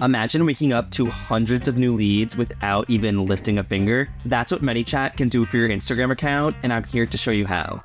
Imagine waking up to hundreds of new leads without even lifting a finger. That's what ManyChat can do for your Instagram account, and I'm here to show you how.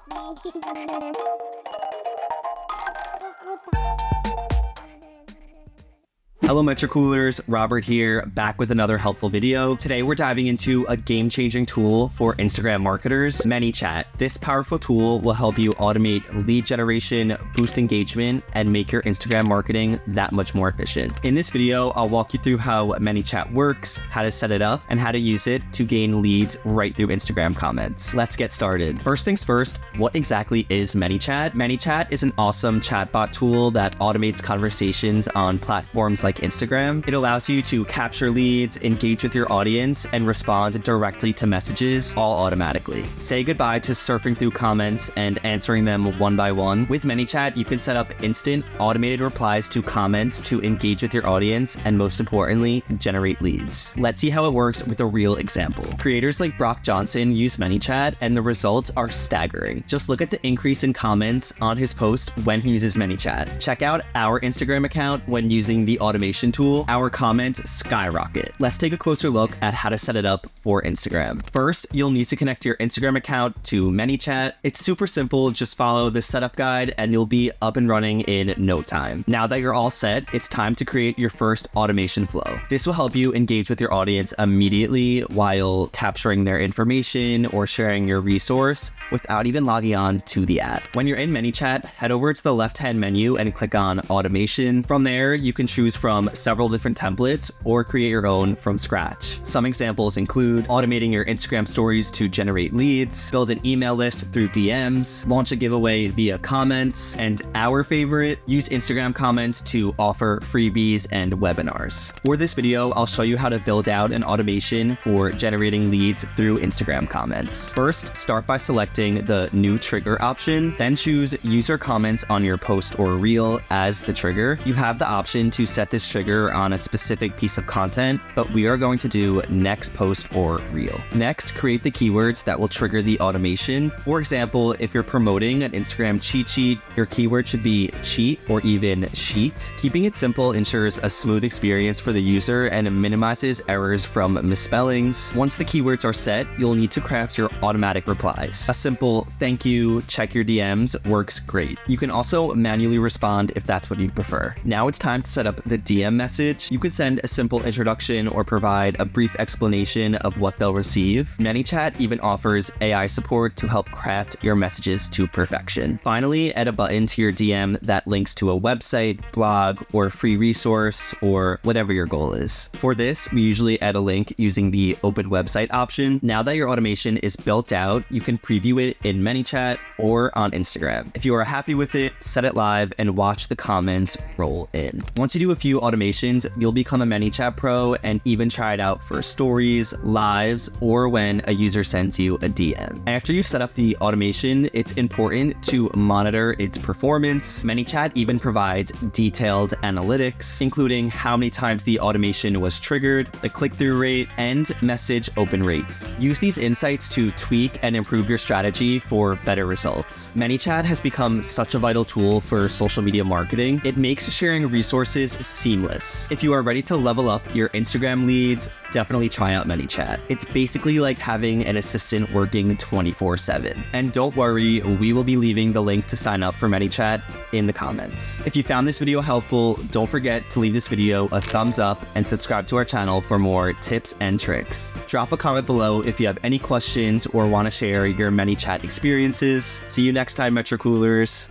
Hello Metrocoolers, Robert here, back with another helpful video. Today we're diving into a game-changing tool for Instagram marketers, ManyChat. This powerful tool will help you automate lead generation, boost engagement, and make your Instagram marketing that much more efficient. In this video, I'll walk you through how ManyChat works, how to set it up, and how to use it to gain leads right through Instagram comments. Let's get started. First things first, what exactly is ManyChat? ManyChat is an awesome chatbot tool that automates conversations on platforms like Instagram. It allows you to capture leads, engage with your audience, and respond directly to messages all automatically. Say goodbye to surfing through comments and answering them one by one. With ManyChat, you can set up instant automated replies to comments to engage with your audience and, most importantly, generate leads. Let's see how it works with a real example. Creators like Brock Johnson use ManyChat and the results are staggering. Just look at the increase in comments on his post when he uses ManyChat. Check out our Instagram account when using the automation tool. Our comments skyrocket. Let's take a closer look at how to set it up for Instagram. First, you'll need to connect your Instagram account to ManyChat. It's super simple. Just follow the setup guide and you'll be up and running in no time. Now that you're all set, it's time to create your first automation flow. This will help you engage with your audience immediately while capturing their information or sharing your resource without even logging on to the app. When you're in ManyChat, head over to the left-hand menu and click on Automation. From there, you can choose from several different templates or create your own from scratch. Some examples include automating your Instagram stories to generate leads, build an email list through DMs, launch a giveaway via comments, and our favorite, use Instagram comments to offer freebies and webinars. For this video, I'll show you how to build out an automation for generating leads through Instagram comments. First, start by selecting the new trigger option, then choose user comments on your post or reel as the trigger. You have the option to set this trigger on a specific piece of content, but we are going to do next post or reel. Next, create the keywords that will trigger the automation. For example, if you're promoting an Instagram cheat sheet, your keyword should be cheat or even sheet. Keeping it simple ensures a smooth experience for the user and minimizes errors from misspellings. Once the keywords are set, you'll need to craft your automatic replies. A simple thank you, check your DMs works great. You can also manually respond if that's what you prefer. Now it's time to set up the DM message. You could send a simple introduction or provide a brief explanation of what they'll receive. ManyChat even offers AI support to help craft your messages to perfection. Finally, add a button to your DM that links to a website, blog, or free resource, or whatever your goal is. For this, we usually add a link using the open website option. Now that your automation is built out, you can preview it in ManyChat or on Instagram. If you are happy with it, set it live and watch the comments roll in. Once you do a few automations, you'll become a ManyChat pro and even try it out for stories, lives, or when a user sends you a DM. After you've set up the automation, it's important to monitor its performance. ManyChat even provides detailed analytics, including how many times the automation was triggered, the click-through rate, and message open rates. Use these insights to tweak and improve your strategy for better results. ManyChat has become such a vital tool for social media marketing. It makes sharing resources seamless. If you are ready to level up your Instagram leads, definitely try out ManyChat. It's basically like having an assistant working 24/7. And don't worry, we will be leaving the link to sign up for ManyChat in the comments. If you found this video helpful, don't forget to leave this video a thumbs up and subscribe to our channel for more tips and tricks. Drop a comment below if you have any questions or want to share your ManyChat experiences. See you next time, Metrocoolers.